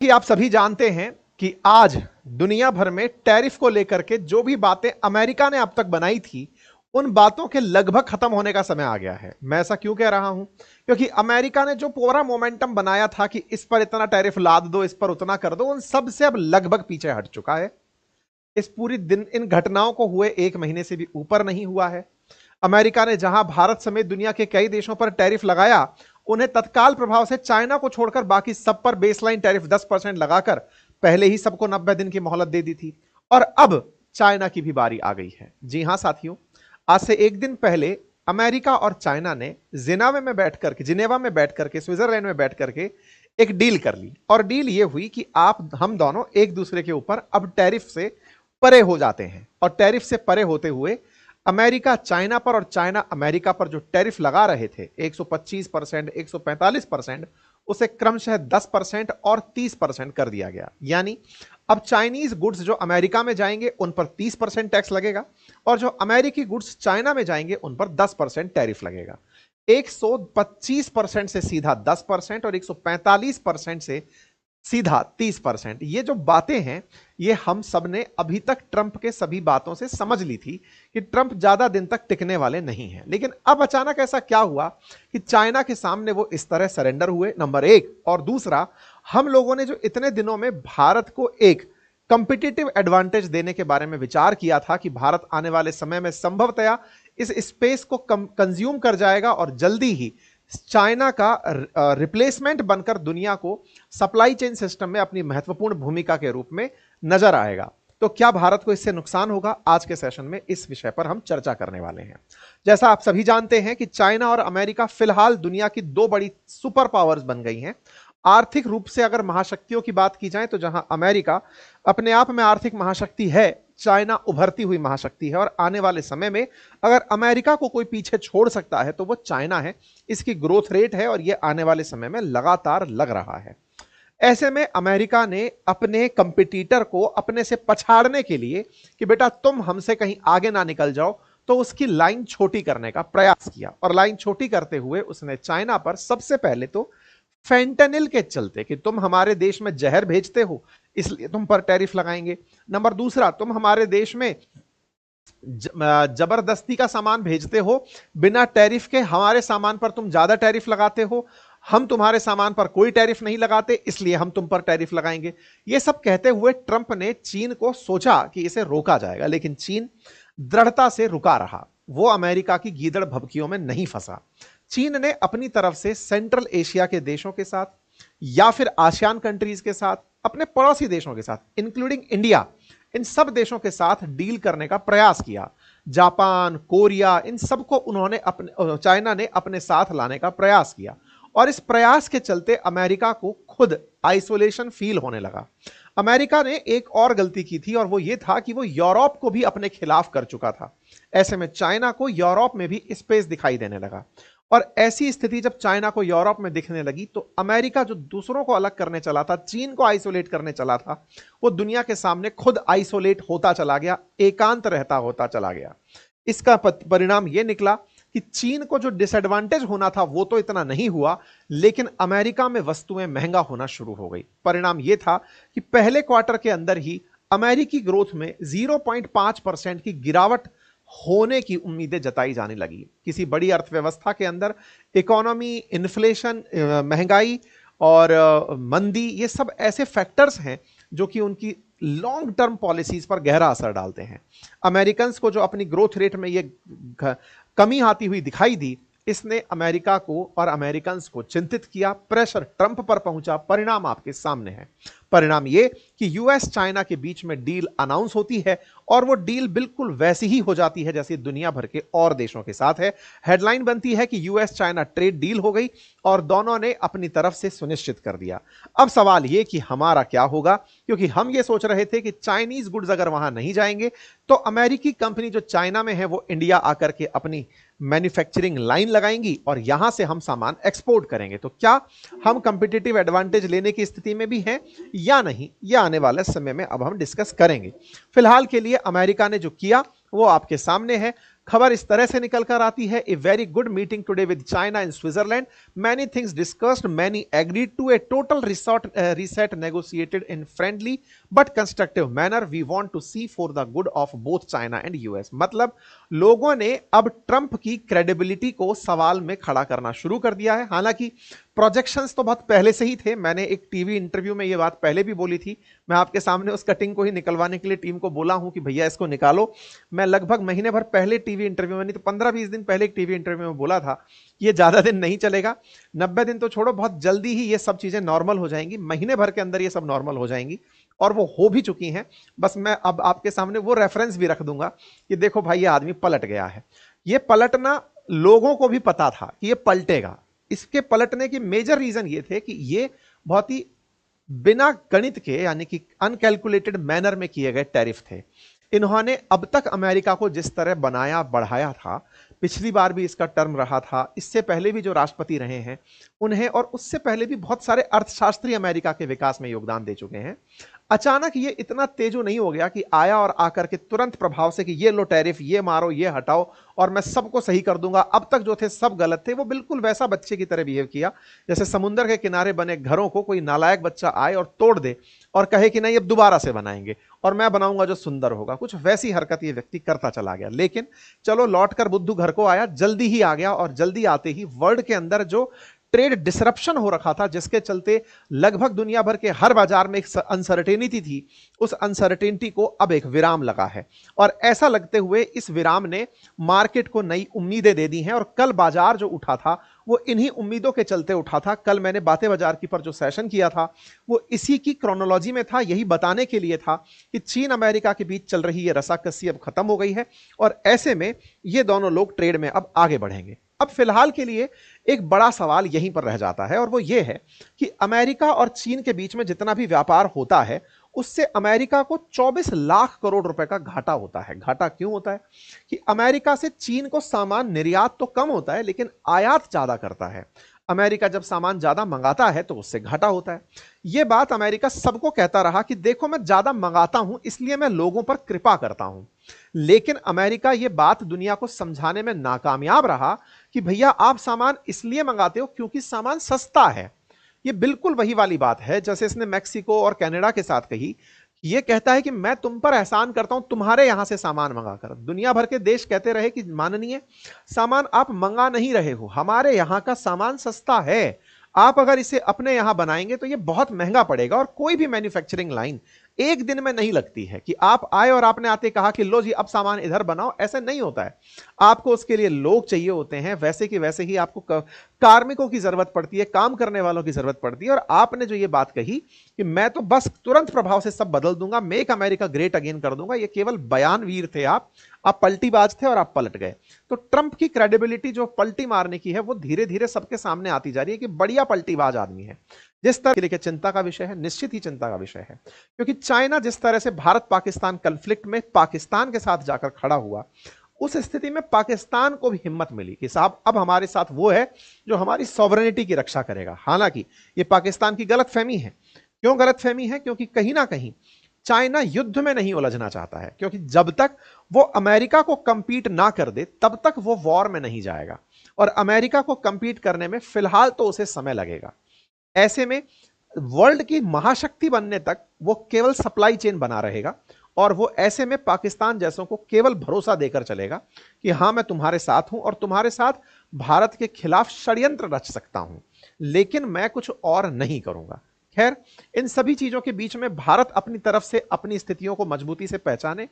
कि आप सभी जानते हैं कि आज दुनिया भर में टैरिफ को लेकर के जो भी बातें अमेरिका ने अब तक बनाई थी, उन बातों के लगभग खत्म होने का समय आ गया है। मैं ऐसा क्यों कह रहा हूं? क्योंकि अमेरिका ने जो पूरा मोमेंटम बनाया था कि इस पर इतना टैरिफ लाद दो, इस पर उतना कर दो, उन सब से अब लगभग पीछे हट चुका है। इस पूरी दिन इन घटनाओं को हुए 1 महीने से भी ऊपर नहीं हुआ है। अमेरिका ने जहां भारत समेत दुनिया के कई देशों पर टैरिफ लगाया, उन्हें तत्काल प्रभाव से चाइना को छोड़कर बाकी सब पर बेसलाइन टैरिफ 10% लगाकर पहले ही सबको 90 दिन की मोहलत दे दी थी। और अब चाइना की भी बारी आ गई है। जी हां साथियों, आज से एक दिन पहले अमेरिका और चाइना ने जिनेवा में बैठ करके स्विट्जरलैंड में बैठ करके एक डील कर ली। और डील यह हुई कि हम दोनों एक दूसरे के ऊपर अब टैरिफ से परे हो जाते हैं। और टैरिफ से परे होते हुए अमेरिका चाइना पर और चाइना अमेरिका पर जो टैरिफ लगा रहे थे 125%, 145%, उसे क्रमशः 10% और 30% कर दिया गया। यानी अब चाइनीज गुड्स जो अमेरिका में जाएंगे उन पर 30% टैक्स लगेगा और जो अमेरिकी गुड्स चाइना में जाएंगे उन पर 10% टैरिफ लगेगा। 125% से सीधा 10% और 145% से सीधा 30%। ये जो बातें हैं, ये हम सब ने अभी तक ट्रंप के सभी बातों से समझ ली थी कि ट्रंप ज्यादा दिन तक टिकने वाले नहीं हैं। लेकिन अब अचानक ऐसा क्या हुआ कि चाइना के सामने वो इस तरह सरेंडर हुए, नंबर एक। और दूसरा, हम लोगों ने जो इतने दिनों में भारत को एक कंपिटिटिव एडवांटेज देने के बारे में विचार किया था कि भारत आने वाले समय में संभवतया इस स्पेस को कंज्यूम कर जाएगा और जल्दी ही चाइना का रिप्लेसमेंट बनकर दुनिया को सप्लाई चेन सिस्टम में अपनी महत्वपूर्ण भूमिका के रूप में नजर आएगा, तो क्या भारत को इससे नुकसान होगा? आज के सेशन में इस विषय पर हम चर्चा करने वाले हैं। जैसा आप सभी जानते हैं कि चाइना और अमेरिका फिलहाल दुनिया की दो बड़ी सुपर पावर्स बन गई हैं। आर्थिक रूप से अगर महाशक्तियों की बात की जाए तो जहां अमेरिका अपने आप में आर्थिक महाशक्ति है, चाइना उभरती हुई महाशक्ति है। और आने वाले समय में अगर अमेरिका को कोई पीछे छोड़ सकता है तो वो चाइना है। इसकी ग्रोथ रेट है और ये आने वाले समय में लगातार लग रहा है। ऐसे में अमेरिका ने अपने कंपटीटर को अपने से पछाड़ने के लिए कि बेटा तुम हमसे कहीं आगे ना निकल जाओ, तो उसकी लाइन छोटी करने का प्रयास किया। और लाइन छोटी करते हुए उसने चाइना पर सबसे पहले तो फेंटेनिल के चलते कि तुम हमारे देश में जहर भेजते हो इसलिए तुम पर टैरिफ लगाएंगे। नंबर दूसरा, तुम हमारे देश में जबरदस्ती का सामान भेजते हो, बिना टैरिफ के हमारे सामान पर तुम ज्यादा टैरिफ लगाते हो, हम तुम्हारे सामान पर कोई टैरिफ नहीं लगाते इसलिए हम तुम पर टैरिफ लगाएंगे। ये सब कहते हुए ट्रंप ने चीन को सोचा कि इसे रोका जाएगा, लेकिन चीन दृढ़ता से रुका रहा। वो अमेरिका की गीदड़ भभकियों में नहीं फंसा। चीन ने अपनी तरफ से सेंट्रल एशिया के देशों के साथ या फिर आसियान कंट्रीज के साथ, अपने पड़ोसी देशों के साथ इंक्लूडिंग इंडिया, इन सब देशों के साथ डील करने का प्रयास किया। जापान, कोरिया, इन सबको चाइना ने अपने साथ लाने का प्रयास किया। और इस प्रयास के चलते अमेरिका को खुद आइसोलेशन फील होने लगा। अमेरिका ने एक और गलती की थी और वो ये था कि वो यूरोप को भी अपने खिलाफ कर चुका था। ऐसे में चाइना को यूरोप में भी स्पेस दिखाई देने लगा। और ऐसी स्थिति जब चाइना को यूरोप में दिखने लगी तो अमेरिका जो दूसरों को अलग करने चला था, चीन को आइसोलेट करने चला था, वो दुनिया के सामने खुद आइसोलेट होता चला गया, एकांत रहता होता चला गया। इसका परिणाम यह निकला कि चीन को जो डिसएडवांटेज होना था वो तो इतना नहीं हुआ, लेकिन अमेरिका में वस्तुएं महंगा होना शुरू हो गई। परिणाम यह था कि पहले क्वार्टर के अंदर ही अमेरिकी ग्रोथ में 0.5% की गिरावट होने की उम्मीदें जताई जाने लगी। किसी बड़ी अर्थव्यवस्था के अंदर इकोनॉमी, इन्फ्लेशन, महंगाई और मंदी, ये सब ऐसे फैक्टर्स हैं जो कि उनकी लॉन्ग टर्म पॉलिसीज पर गहरा असर डालते हैं। अमेरिकन्स को जो अपनी ग्रोथ रेट में ये कमी आती हुई दिखाई दी, इसने अमेरिका को और अमेरिकन्स को चिंतित किया। प्रेशर ट्रंप पर पहुंचा। परिणाम आपके सामने है। परिणाम यह कि यूएस चाइना के बीच में डील अनाउंस होती है और वो डील बिल्कुल वैसी ही हो जाती है जैसी दुनिया भर के और देशों के साथ है। हेडलाइन बनती है कि यूएस चाइना ट्रेड डील हो गई और दोनों ने अपनी तरफ से सुनिश्चित कर दिया। अब सवाल यह कि हमारा क्या होगा, क्योंकि हम ये सोच रहे थे कि चाइनीज गुड्स अगर वहां नहीं जाएंगे तो अमेरिकी कंपनी जो चाइना में है वो इंडिया आकर के अपनी मैन्युफैक्चरिंग लाइन लगाएंगी और यहां से हम सामान एक्सपोर्ट करेंगे। तो क्या हम कंपिटिटिव एडवांटेज लेने की स्थिति में भी हैं या नहीं, यह आने वाले समय में अब हम डिस्कस करेंगे। फिलहाल के लिए अमेरिका ने जो किया वो आपके सामने है। खबर इस तरह से निकल कर आती है, a very good meeting today with China in Switzerland, many things discussed, many agreed to a total reset negotiated in friendly but constructive manner, we want to see for the good of both China and US. मतलब लोगों ने अब Trump की credibility को सवाल में खड़ा करना शुरू कर दिया है। हालांकि प्रोजेक्शंस तो बहुत पहले से ही थे, मैंने एक टीवी इंटरव्यू में ये बात पहले भी बोली थी, मैं आपके सामने उस कटिंग को ही निकलवाने के लिए टीम को बोला हूं कि भैया इसको निकालो। मैं लगभग महीने भर पहले टीवी इंटरव्यू में, नहीं तो 15-20 दिन पहले एक टीवी इंटरव्यू में बोला था ये ज्यादा दिन नहीं चलेगा, 90 दिन तो छोड़ो, बहुत जल्दी ही ये सब चीजें नॉर्मल हो जाएंगी, महीने भर के अंदर ये सब नॉर्मल हो जाएंगी, और वो हो भी चुकी हैं। बस मैं अब आपके सामने वो रेफरेंस भी रख दूंगा कि देखो भाई ये आदमी पलट गया है। ये पलटना लोगों को भी पता था कि ये पलटेगा। इसके पलटने के मेजर रीजन ये थे कि ये बहुत ही बिना गणित के यानी कि अनकैलकुलेटेड मैनर में किए गए टैरिफ थे। इन्होंने अब तक अमेरिका को जिस तरह बनाया बढ़ाया था, पिछली बार भी इसका टर्म रहा था, इससे पहले भी जो राष्ट्रपति रहे हैं उन्हें, और उससे पहले भी बहुत सारे अर्थशास्त्री अमेरिका के विकास में योगदान दे चुके हैं। अचानक ये इतना तेजो नहीं हो गया कि आया और आकर के तुरंत प्रभाव से कि ये लो टैरिफ, ये मारो, ये हटाओ और मैं सबको सही कर दूंगा। अब तक जो थे सब गलत थे। वो बिल्कुल वैसा बच्चे की तरह बिहेव किया जैसे समुद्र के किनारे बने घरों को कोई नालायक बच्चा आए और तोड़ दे और कहे कि नहीं अब दोबारा से बनाएंगे और मैं बनाऊंगा जो सुंदर होगा। कुछ वैसी हरकत ये व्यक्ति करता चला गया। लेकिन चलो लौटकर बुद्धू घर को आया, जल्दी ही आ गया, और जल्दी आते ही वर्ल्ड के अंदर जो ट्रेड डिसरप्शन हो रखा था, जिसके चलते लगभग दुनिया भर के हर बाजार में एक अनसर्टेनिटी थी, उस अनसर्टेनिटी को अब एक विराम लगा है। और ऐसा लगते हुए इस विराम ने मार्केट को नई उम्मीदें दे दी हैं। और कल बाजार जो उठा था वो इन्हीं उम्मीदों के चलते उठा था। कल मैंने बातें बाजार की पर जो सेशन किया था वो इसी की क्रोनोलॉजी में था, यही बताने के लिए था कि चीन अमेरिका के बीच चल रही ये रसाकसी अब खत्म हो गई है और ऐसे में ये दोनों लोग ट्रेड में अब आगे बढ़ेंगे। अब फिलहाल के लिए एक बड़ा सवाल यहीं पर रह जाता है और वो ये है कि अमेरिका और चीन के बीच में जितना भी व्यापार होता है उससे अमेरिका को 24 लाख करोड़ रुपए का घाटा होता है। घाटा क्यों होता है कि अमेरिका से चीन को सामान निर्यात तो कम होता है लेकिन आयात ज्यादा करता है। अमेरिका जब सामान ज्यादा मंगाता है तो उससे घाटा होता है। यह बात अमेरिका सबको कहता रहा कि देखो मैं ज्यादा मंगाता हूं इसलिए मैं लोगों पर कृपा करता हूं। लेकिन अमेरिका यह बात दुनिया को समझाने में नाकामयाब रहा कि भैया आप सामान इसलिए मंगाते हो क्योंकि सामान सस्ता है। ये बिल्कुल वही वाली बात है जैसे इसने मैक्सिको और कनाडा के साथ कही। ये कहता है कि मैं तुम पर एहसान करता हूं तुम्हारे यहां से सामान मंगाकर। दुनिया भर के देश कहते रहे कि माननीय सामान आप मंगा नहीं रहे हो, हमारे यहां का सामान सस्ता है, आप अगर इसे अपने यहां बनाएंगे तो ये बहुत महंगा पड़ेगा। और कोई भी मैन्युफैक्चरिंग लाइन एक दिन में नहीं लगती है कि आप आए और आपने आते कहा कि लो जी अब सामान इधर बनाओ, ऐसा नहीं होता है। आपको उसके लिए लोग चाहिए होते हैं, वैसे कि वैसे ही आपको कार्मिकों की जरूरत पड़ती है, काम करने वालों की जरूरत पड़ती है। और आपने जो ये बात कही कि मैं तो बस तुरंत प्रभाव से सब बदल दूंगा, मेक अमेरिका ग्रेट अगेन कर दूंगा, ये केवल बयानवीर थे आप पलटीबाज थे और आप पलट गए। तो ट्रंप की क्रेडिबिलिटी जो पलटी मारने की है वो धीरे धीरे सबके सामने आती जा रही है कि बढ़िया पलटीबाज आदमी है। जिस तरह के चिंता का विषय है, निश्चित ही चिंता का विषय है, क्योंकि चाइना जिस तरह से भारत पाकिस्तान कॉन्फ्लिक्ट में पाकिस्तान के साथ जाकर खड़ा हुआ, उस स्थिति में पाकिस्तान को भी हिम्मत मिली कि साहब अब हमारे साथ वो है जो हमारी सॉवरेनिटी की रक्षा करेगा। हालांकि ये पाकिस्तान की गलतफहमी है। क्यों गलतफहमी है? क्योंकि कहीं ना कहीं चाइना युद्ध में नहीं उलझना चाहता है, क्योंकि जब तक वो अमेरिका को कंपीट ना कर दे तब तक वो वॉर में नहीं जाएगा। और अमेरिका को कंपीट करने में फिलहाल तो उसे समय लगेगा। ऐसे में वर्ल्ड की महाशक्ति बनने तक वो केवल सप्लाई चेन बना रहेगा और वो ऐसे में पाकिस्तान जैसों को केवल भरोसा देकर चलेगा कि हां मैं तुम्हारे साथ हूं और तुम्हारे साथ भारत के खिलाफ षड्यंत्र रच सकता हूं, लेकिन मैं कुछ और नहीं करूंगा। खैर, इन सभी चीजों के बीच में भारत अपनी तरफ से अपनी स्थितियों को मजबूती से पहचाने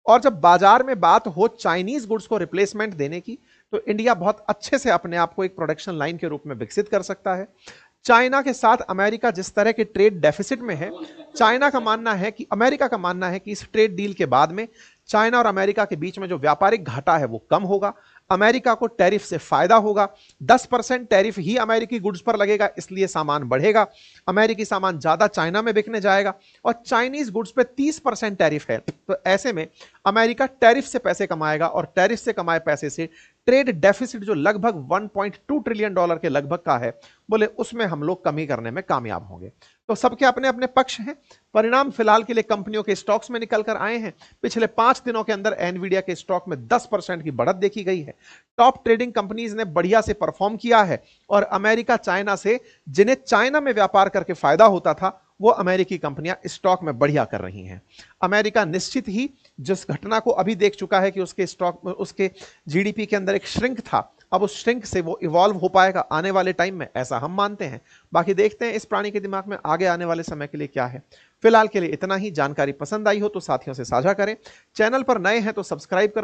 और जब बाजार में बात हो चाइनीज गुड्स को रिप्लेसमेंट देने की तो इंडिया बहुत अच्छे से अपने आप को एक प्रोडक्शन लाइन के रूप में विकसित कर सकता है। चाइना के साथ अमेरिका जिस तरह के ट्रेड डेफिसिट में है, अमेरिका का मानना है कि इस ट्रेड डील के बाद में चाइना और अमेरिका के बीच में जो व्यापारिक घाटा है वो कम होगा, अमेरिका को टैरिफ से फायदा होगा। 10% टैरिफ ही अमेरिकी गुड्स पर लगेगा, इसलिए सामान बढ़ेगा, अमेरिकी सामान ज्यादा चाइना में बिकने जाएगा और चाइनीज गुड्स पे 30% टैरिफ है। तो ऐसे में अमेरिका टैरिफ से पैसे कमाएगा और टैरिफ से कमाए पैसे से ट्रेड डेफिसिट जो लगभग 1.2 ट्रिलियन डॉलर के लगभग का है, बोले उसमें हम लोग कमी करने में कामयाब होंगे। तो सबके अपने अपने पक्ष हैं। परिणाम फिलहाल के लिए कंपनियों के स्टॉक्स में निकल कर आए हैं। पिछले 5 दिनों के अंदर एनवीडिया के स्टॉक में 10% की बढ़त देखी गई है। टॉप ट्रेडिंग कंपनीज ने बढ़िया से परफॉर्म किया है और अमेरिका चाइना से, जिन्हें चाइना में व्यापार करके फायदा होता था, वो अमेरिकी कंपनियां स्टॉक में बढ़िया कर रही हैं। अमेरिका निश्चित ही जिस घटना को अभी देख चुका है कि उसके स्टॉक, उसके जीडीपी के अंदर एक श्रिंक था, अब उस श्रिंक से वो इवॉल्व हो पाएगा आने वाले टाइम में, ऐसा हम मानते हैं। बाकी देखते हैं इस प्राणी के दिमाग में आगे आने वाले समय के लिए क्या है। फिलहाल के लिए इतना ही। जानकारी पसंद आई हो तो साथियों से साझा करें। चैनल पर नए हैं तो सब्सक्राइब करें।